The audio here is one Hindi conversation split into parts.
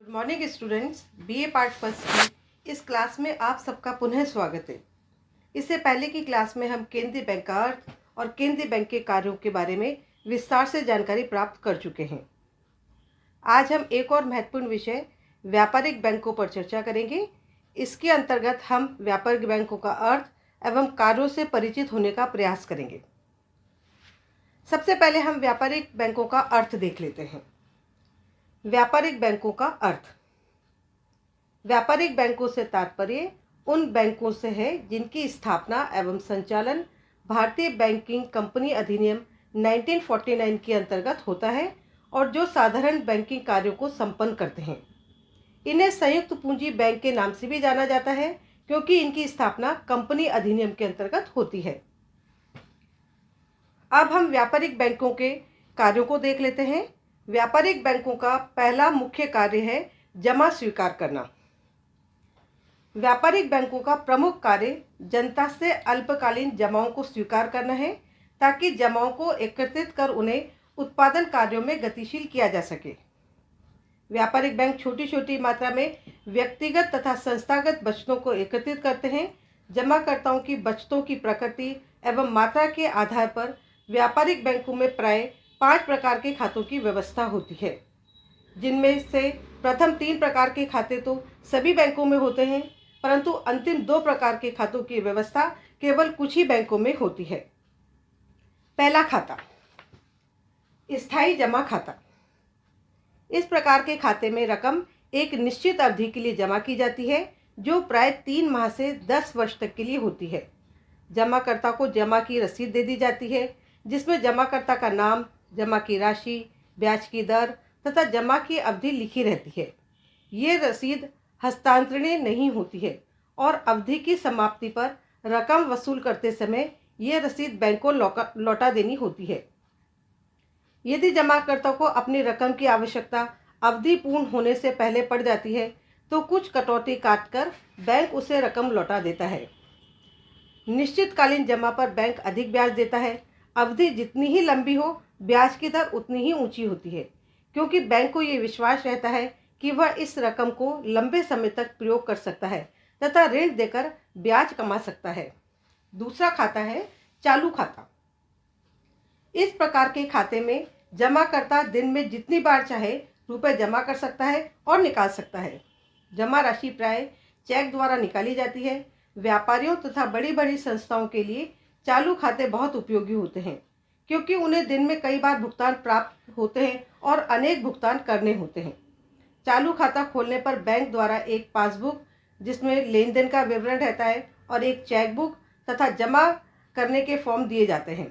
Good morning students, BA part first की इस क्लास में आप सबका पुनः स्वागत है। इससे पहले की क्लास में हम केंद्रीय बैंक का अर्थ और केंद्रीय बैंक के कार्यों के बारे में विस्तार से जानकारी प्राप्त कर चुके हैं। आज हम एक और महत्वपूर्ण विषय व्यापारिक बैंकों पर चर्चा करेंगे। इसके अंतर्गत हम व्यापारिक बैंकों का अर्थ एवं कार्यों से परिचित होने का प्रयास करेंगे। सबसे पहले हम व्यापारिक बैंकों का अर्थ देख लेते हैं। व्यापारिक बैंकों का अर्थ। व्यापारिक बैंकों से तात्पर्य उन बैंकों से है जिनकी स्थापना एवं संचालन भारतीय बैंकिंग कंपनी अधिनियम 1949 के अंतर्गत होता है और जो साधारण बैंकिंग कार्यों को संपन्न करते हैं। इन्हें संयुक्त पूंजी बैंक के नाम से भी जाना जाता है क्योंकि इनकी स्थापना कंपनी अधिनियम के अंतर्गत होती है। अब हम व्यापारिक बैंकों के कार्यों को देख लेते हैं। व्यापारिक बैंकों का पहला मुख्य कार्य है जमा स्वीकार करना। व्यापारिक बैंकों का प्रमुख कार्य जनता से अल्पकालीन जमाओं को स्वीकार करना है ताकि जमाओं को एकत्रित कर उन्हें उत्पादन कार्यों में गतिशील किया जा सके। व्यापारिक बैंक छोटी छोटी मात्रा में व्यक्तिगत तथा संस्थागत बचतों को एकत्रित करते हैं। जमाकर्ताओं की बचतों की प्रकृति एवं मात्रा के आधार पर व्यापारिक बैंकों में प्राय 5 प्रकार के खातों की व्यवस्था होती है, जिनमें से प्रथम 3 प्रकार के खाते तो सभी बैंकों में होते हैं, परंतु अंतिम 2 प्रकार के खातों की व्यवस्था केवल कुछ ही बैंकों में होती है। पहला खाता, स्थायी जमा खाता। इस प्रकार के खाते में रकम एक निश्चित अवधि के लिए जमा की जाती है, जो प्राय 3 माह से 10 वर्ष तक के लिए होती है। जमाकर्ता को जमा की रसीद दे दी जाती है, जिसमें जमाकर्ता का नाम, जमा की राशि, ब्याज की दर तथा जमा की अवधि लिखी रहती है। ये रसीद हस्तांतरणीय नहीं होती है और अवधि की समाप्ति पर रकम वसूल करते समय ये रसीद बैंक को लौटा देनी होती है। यदि जमाकर्ता को अपनी रकम की आवश्यकता अवधि पूर्ण होने से पहले पड़ जाती है तो कुछ कटौती काटकर बैंक उसे रकम लौटा देता है। निश्चितकालीन जमा पर बैंक अधिक ब्याज देता है। अवधि जितनी ही लंबी हो, ब्याज की दर उतनी ही ऊंची होती है, क्योंकि बैंक को ये विश्वास रहता है कि वह इस रकम को लंबे समय तक प्रयोग कर सकता है तथा ऋण देकर ब्याज कमा सकता है। दूसरा खाता है चालू खाता। इस प्रकार के खाते में जमाकर्ता दिन में जितनी बार चाहे रुपए जमा कर सकता है और निकाल सकता है। जमा राशि प्राय चेक द्वारा निकाली जाती है। व्यापारियों तथा बड़ी बड़ी संस्थाओं के लिए चालू खाते बहुत उपयोगी होते हैं, क्योंकि उन्हें दिन में कई बार भुगतान प्राप्त होते हैं और अनेक भुगतान करने होते हैं। चालू खाता खोलने पर बैंक द्वारा एक पासबुक, जिसमें लेन देन का विवरण रहता है, और एक चेक बुक तथा जमा करने के फॉर्म दिए जाते हैं।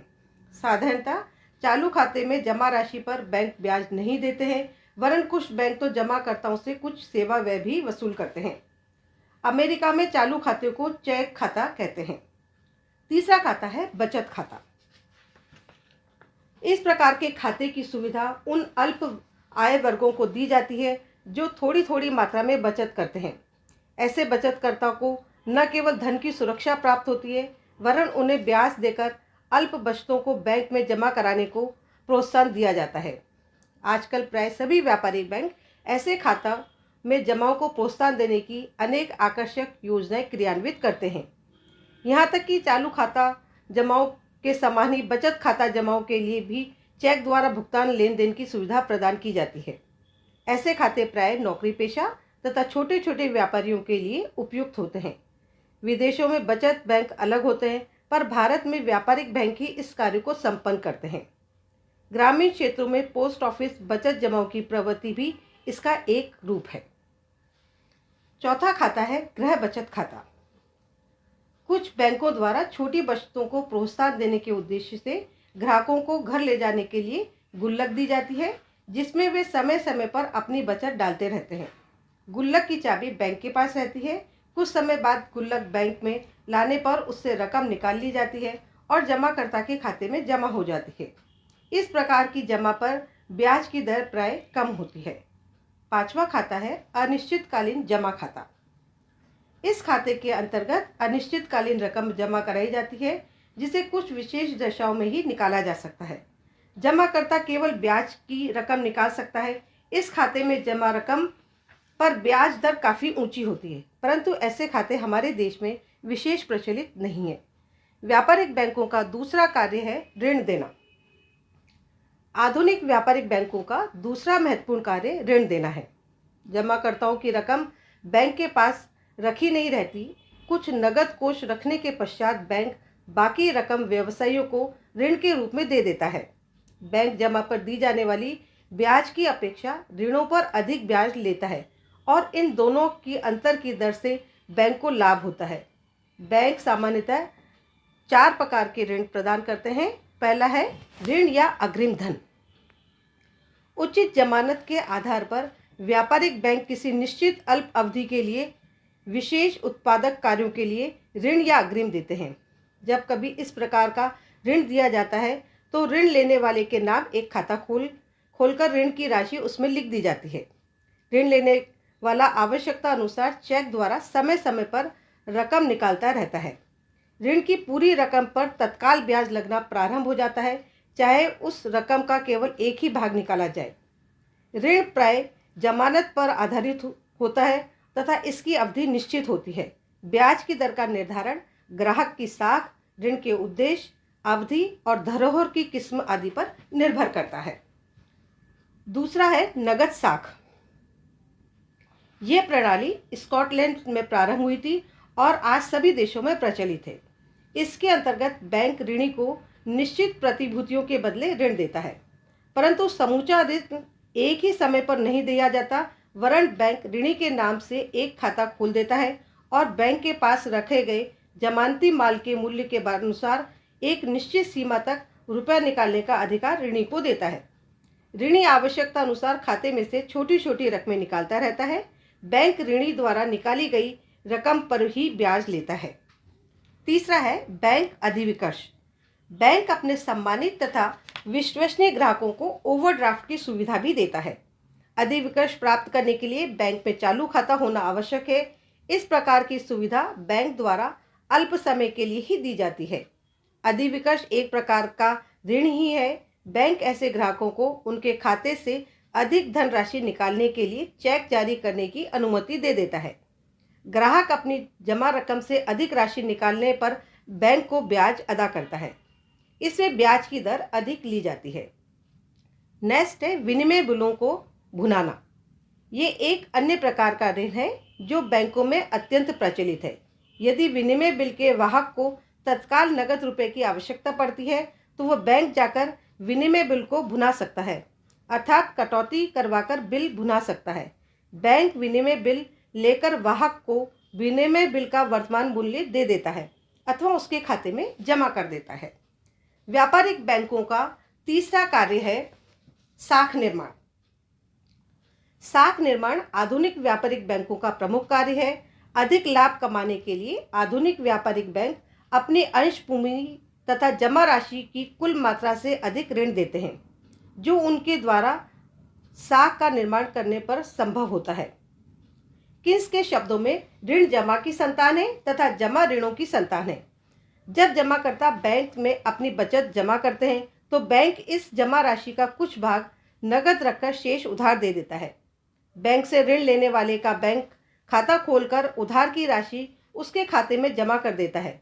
साधारणतः चालू खाते में जमा राशि पर बैंक ब्याज नहीं देते हैं, वरन कुछ बैंक तो जमाकर्ताओं से कुछ सेवा व्यय भी वसूल करते हैं। अमेरिका में चालू खाते को चेक खाता कहते हैं। तीसरा खाता है बचत खाता। इस प्रकार के खाते की सुविधा उन अल्प आय वर्गों को दी जाती है जो थोड़ी थोड़ी मात्रा में बचत करते हैं। ऐसे बचतकर्ता को न केवल धन की सुरक्षा प्राप्त होती है, वरन उन्हें ब्याज देकर अल्प बचतों को बैंक में जमा कराने को प्रोत्साहन दिया जाता है। आजकल प्राय सभी व्यापारिक बैंक ऐसे खाता में जमाओं को प्रोत्साहन देने की अनेक आकर्षक योजनाएं क्रियान्वित करते हैं। यहाँ तक कि चालू खाता जमाओं के समान ही बचत खाता जमाओं के लिए भी चेक द्वारा भुगतान लेन देन की सुविधा प्रदान की जाती है। ऐसे खाते प्राय नौकरी पेशा तथा छोटे छोटे व्यापारियों के लिए उपयुक्त होते हैं। विदेशों में बचत बैंक अलग होते हैं, पर भारत में व्यापारिक बैंक ही इस कार्य को संपन्न करते हैं। ग्रामीण क्षेत्रों में पोस्ट ऑफिस बचत जमाओं की प्रवृत्ति भी इसका एक रूप है। चौथा खाता है गृह बचत खाता। कुछ बैंकों द्वारा छोटी बचतों को प्रोत्साहन देने के उद्देश्य से ग्राहकों को घर ले जाने के लिए गुल्लक दी जाती है, जिसमें वे समय समय पर अपनी बचत डालते रहते हैं। गुल्लक की चाबी बैंक के पास रहती है। कुछ समय बाद गुल्लक बैंक में लाने पर उससे रकम निकाल ली जाती है और जमाकर्ता के खाते में जमा हो जाती है। इस प्रकार की जमा पर ब्याज की दर प्राय कम होती है। पांचवा खाता है अनिश्चितकालीन जमा खाता। इस खाते के अंतर्गत अनिश्चितकालीन रकम जमा कराई जाती है, जिसे कुछ विशेष दशाओं में ही निकाला जा सकता है। जमाकर्ता केवल ब्याज की रकम निकाल सकता है। इस खाते में जमा रकम पर ब्याज दर काफ़ी ऊंची होती है, परंतु ऐसे खाते हमारे देश में विशेष प्रचलित नहीं है। व्यापारिक बैंकों का दूसरा कार्य है ऋण देना। आधुनिक व्यापारिक बैंकों का दूसरा महत्वपूर्ण कार्य ऋण देना है। जमाकर्ताओं की रकम बैंक के पास रखी नहीं रहती। कुछ नगद कोष रखने के पश्चात बैंक बाकी रकम व्यवसायियों को ऋण के रूप में दे देता है। बैंक जमा पर दी जाने वाली ब्याज की अपेक्षा ऋणों पर अधिक ब्याज लेता है और इन दोनों की अंतर की दर से बैंक को लाभ होता है। बैंक सामान्यतः 4 प्रकार के ऋण प्रदान करते हैं। पहला है ऋण या अग्रिम धन। उचित जमानत के आधार पर व्यापारिक बैंक किसी निश्चित अल्प अवधि के लिए विशेष उत्पादक कार्यों के लिए ऋण या अग्रिम देते हैं। जब कभी इस प्रकार का ऋण दिया जाता है तो ऋण लेने वाले के नाम एक खाता खोलकर ऋण की राशि उसमें लिख दी जाती है। ऋण लेने वाला आवश्यकता अनुसार चेक द्वारा समय समय पर रकम निकालता रहता है। ऋण की पूरी रकम पर तत्काल ब्याज लगना प्रारंभ हो जाता है, चाहे उस रकम का केवल एक ही भाग निकाला जाए। ऋण प्राय जमानत पर आधारित होता है तथा इसकी अवधि निश्चित होती है। ब्याज की दर का निर्धारण ग्राहक की साख, ऋण के उद्देश्य, अवधि और धरोहर की किस्म आदि पर निर्भर करता है। दूसरा है नगद साख। यह प्रणाली स्कॉटलैंड में प्रारंभ हुई थी और आज सभी देशों में प्रचलित है। इसके अंतर्गत बैंक ऋणी को निश्चित प्रतिभूतियों के बदले ऋण देता है, परंतु समूचा ऋण एक ही समय पर नहीं दिया जाता, वरन बैंक ऋणी के नाम से एक खाता खोल देता है और बैंक के पास रखे गए जमानती माल के मूल्य के अनुसार एक निश्चित सीमा तक रुपया निकालने का अधिकार ऋणी को देता है। ऋणी आवश्यकता अनुसार खाते में से छोटी छोटी रकमें निकालता रहता है। बैंक ऋणी द्वारा निकाली गई रकम पर ही ब्याज लेता है। तीसरा है बैंक अधिविकर्ष। बैंक अपने सम्मानित तथा विश्वसनीय ग्राहकों को ओवरड्राफ्ट की सुविधा भी देता है। अधिविकर्ष प्राप्त करने के लिए बैंक में चालू खाता होना आवश्यक है। इस प्रकार की सुविधा बैंक द्वारा अल्प समय के लिए ही दी जाती है। अधिविकर्ष एक प्रकार का ऋण ही है। बैंक ऐसे ग्राहकों को उनके खाते से अधिक धनराशि निकालने के लिए चेक जारी करने की अनुमति दे देता है। ग्राहक अपनी जमा रकम से अधिक राशि निकालने पर बैंक को ब्याज अदा करता है। इसमें ब्याज की दर अधिक ली जाती है। नेक्स्ट है विनिमय बिलों को भुनाना। ये एक अन्य प्रकार का ऋण है जो बैंकों में अत्यंत प्रचलित है। यदि विनिमय बिल के वाहक को तत्काल नगद रुपए की आवश्यकता पड़ती है तो वह बैंक जाकर विनिमय बिल को भुना सकता है, अर्थात कटौती करवाकर बिल भुना सकता है। बैंक विनिमय बिल लेकर वाहक को विनिमय बिल का वर्तमान मूल्य दे देता है अथवा उसके खाते में जमा कर देता है। व्यापारिक बैंकों का तीसरा कार्य है साख निर्माण। साख निर्माण आधुनिक व्यापारिक बैंकों का प्रमुख कार्य है। अधिक लाभ कमाने के लिए आधुनिक व्यापारिक बैंक अपनी अंश पूंजी तथा जमा राशि की कुल मात्रा से अधिक ऋण देते हैं, जो उनके द्वारा साख का निर्माण करने पर संभव होता है। किन्स के शब्दों में ऋण जमा की संतान है तथा जमा ऋणों की संतान है। जब जमाकर्ता बैंक में अपनी बचत जमा करते हैं तो बैंक इस जमा राशि का कुछ भाग नगद रखकर शेष उधार दे देता है। बैंक से ऋण लेने वाले का बैंक खाता खोलकर उधार की राशि उसके खाते में जमा कर देता है।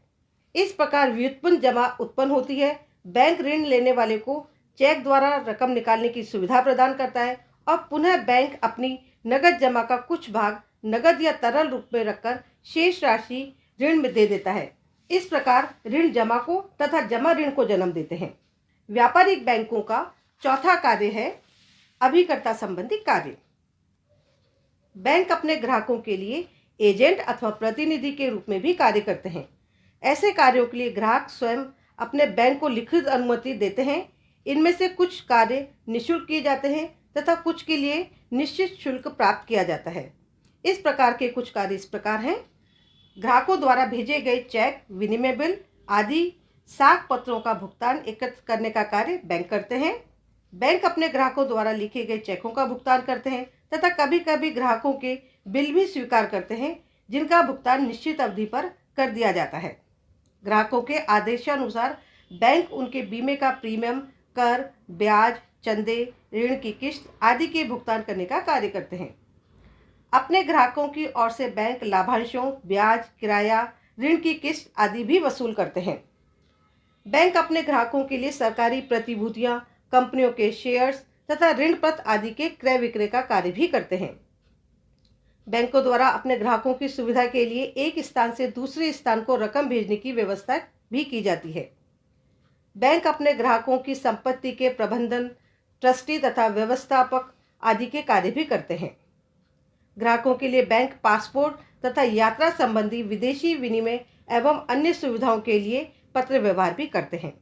इस प्रकार व्युत्पन्न जमा उत्पन्न होती है। बैंक ऋण लेने वाले को चेक द्वारा रकम निकालने की सुविधा प्रदान करता है और पुनः बैंक अपनी नगद जमा का कुछ भाग नगद या तरल रूप में रखकर शेष राशि ऋण में दे देता है। इस प्रकार ऋण जमा को तथा जमा ऋण को जन्म देते हैं। व्यापारिक बैंकों का चौथा कार्य है अभिकर्ता संबंधी कार्य। बैंक अपने ग्राहकों के लिए एजेंट अथवा प्रतिनिधि के रूप में भी कार्य करते हैं। ऐसे कार्यों के लिए ग्राहक स्वयं अपने बैंक को लिखित अनुमति देते हैं। इनमें से कुछ कार्य निःशुल्क किए जाते हैं तथा कुछ के लिए निश्चित शुल्क प्राप्त किया जाता है। इस प्रकार के कुछ कार्य इस प्रकार हैं। ग्राहकों द्वारा भेजे गए चेक, विनिमय बिल आदि साख पत्रों का भुगतान एकत्र करने का कार्य बैंक करते हैं। बैंक अपने ग्राहकों द्वारा लिखे गए चेकों का भुगतान करते हैं तथा कभी कभी ग्राहकों के बिल भी स्वीकार करते हैं, जिनका भुगतान निश्चित अवधि पर कर दिया जाता है। ग्राहकों के आदेशानुसार बैंक उनके बीमे का प्रीमियम, कर, ब्याज, चंदे, ऋण की किस्त आदि के भुगतान करने का कार्य करते हैं। अपने ग्राहकों की ओर से बैंक लाभांशों, ब्याज, किराया, ऋण की किस्त आदि भी वसूल करते हैं। बैंक अपने ग्राहकों के लिए सरकारी प्रतिभूतियां, कंपनियों के शेयर्स तथा ऋण पत्र आदि के क्रय विक्रय का कार्य भी करते हैं। बैंकों द्वारा अपने ग्राहकों की सुविधा के लिए एक स्थान से दूसरे स्थान को रकम भेजने की व्यवस्था भी की जाती है। बैंक अपने ग्राहकों की संपत्ति के प्रबंधन, ट्रस्टी तथा व्यवस्थापक आदि के कार्य भी करते हैं। ग्राहकों के लिए बैंक पासपोर्ट तथा यात्रा संबंधी विदेशी विनिमय एवं अन्य सुविधाओं के लिए पत्र व्यवहार भी करते हैं।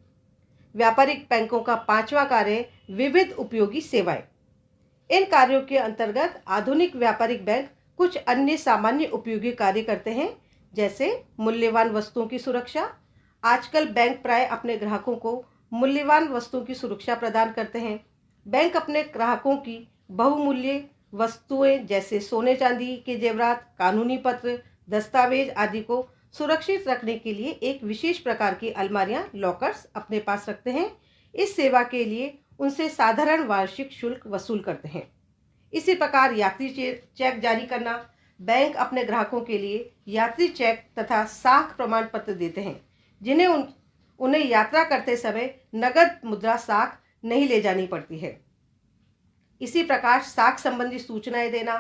व्यापारिक बैंकों का 5वां कार्य विविध उपयोगी सेवाएं। इन कार्यों के अंतर्गत आधुनिक व्यापारिक बैंक कुछ अन्य सामान्य उपयोगी कार्य करते हैं, जैसे मूल्यवान वस्तुओं की सुरक्षा। आजकल बैंक प्राय अपने ग्राहकों को मूल्यवान वस्तुओं की सुरक्षा प्रदान करते हैं। बैंक अपने ग्राहकों की बहुमूल्य वस्तुएं जैसे सोने चांदी के जेवरात, कानूनी पत्र, दस्तावेज आदि को सुरक्षित रखने के लिए एक विशेष प्रकार की अलमारियां, लॉकर्स अपने पास रखते हैं। इस सेवा के लिए उनसे साधारण वार्षिक शुल्क वसूल करते हैं। इसी प्रकार यात्री चेक जारी करना। बैंक अपने ग्राहकों के लिए यात्री चेक तथा साख प्रमाण पत्र देते हैं, जिन्हें उन्हें यात्रा करते समय नगद मुद्रा साख नहीं ले जानी पड़ती है। इसी प्रकार साख संबंधी सूचनाएं देना।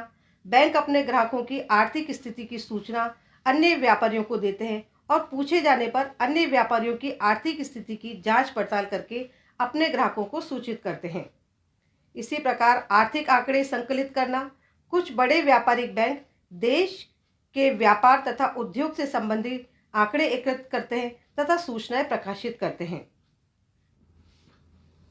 बैंक अपने ग्राहकों की आर्थिक स्थिति की सूचना अन्य व्यापारियों को देते हैं और पूछे जाने पर अन्य व्यापारियों की आर्थिक स्थिति की जांच पड़ताल करके अपने ग्राहकों को सूचित करते हैं। इसी प्रकार आर्थिक आंकड़े संकलित करना। कुछ बड़े व्यापारिक बैंक देश के व्यापार तथा उद्योग से संबंधित आंकड़े एकत्रित करते हैं तथा सूचनाएं प्रकाशित करते हैं।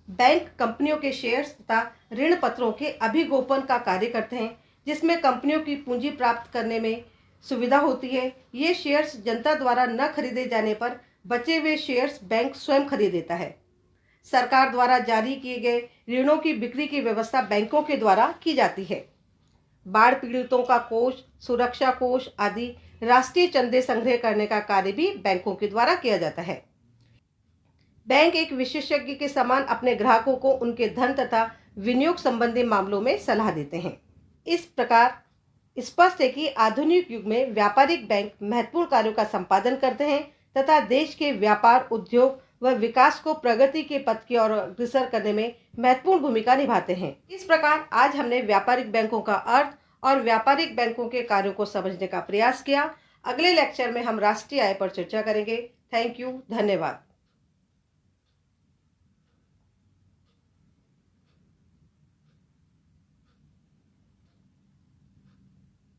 बैंक कंपनियों के शेयर्स तथा ऋण पत्रों के अभिगोपन का कार्य करते हैं, जिसमें कंपनियों की पूंजी प्राप्त करने में सुविधा होती है। ये शेयर्स जनता द्वारा न खरीदे जाने पर बचे हुए शेयर्स बैंक स्वयं खरीद लेता है। सरकार द्वारा जारी किए गए ऋणों की बिक्री की व्यवस्था बैंकों के द्वारा की जाती है। बाढ़ पीड़ितों का कोष, सुरक्षा कोष आदि राष्ट्रीय चंदे संग्रह करने का कार्य भी बैंकों के द्वारा किया जाता है। बैंक एक विशेषज्ञ के समान अपने ग्राहकों को उनके धन तथा विनियोग संबंधी मामलों में सलाह देते हैं। इस प्रकार स्पष्ट है कि आधुनिक युग में व्यापारिक बैंक महत्वपूर्ण कार्यों का संपादन करते हैं तथा देश के व्यापार, उद्योग व विकास को प्रगति के पथ की ओर अग्रसर करने में महत्वपूर्ण भूमिका निभाते हैं। इस प्रकार आज हमने व्यापारिक बैंकों का अर्थ और व्यापारिक बैंकों के कार्यों को समझने का प्रयास किया। अगले लेक्चर में हम राष्ट्रीय आय पर चर्चा करेंगे। थैंक यू, धन्यवाद।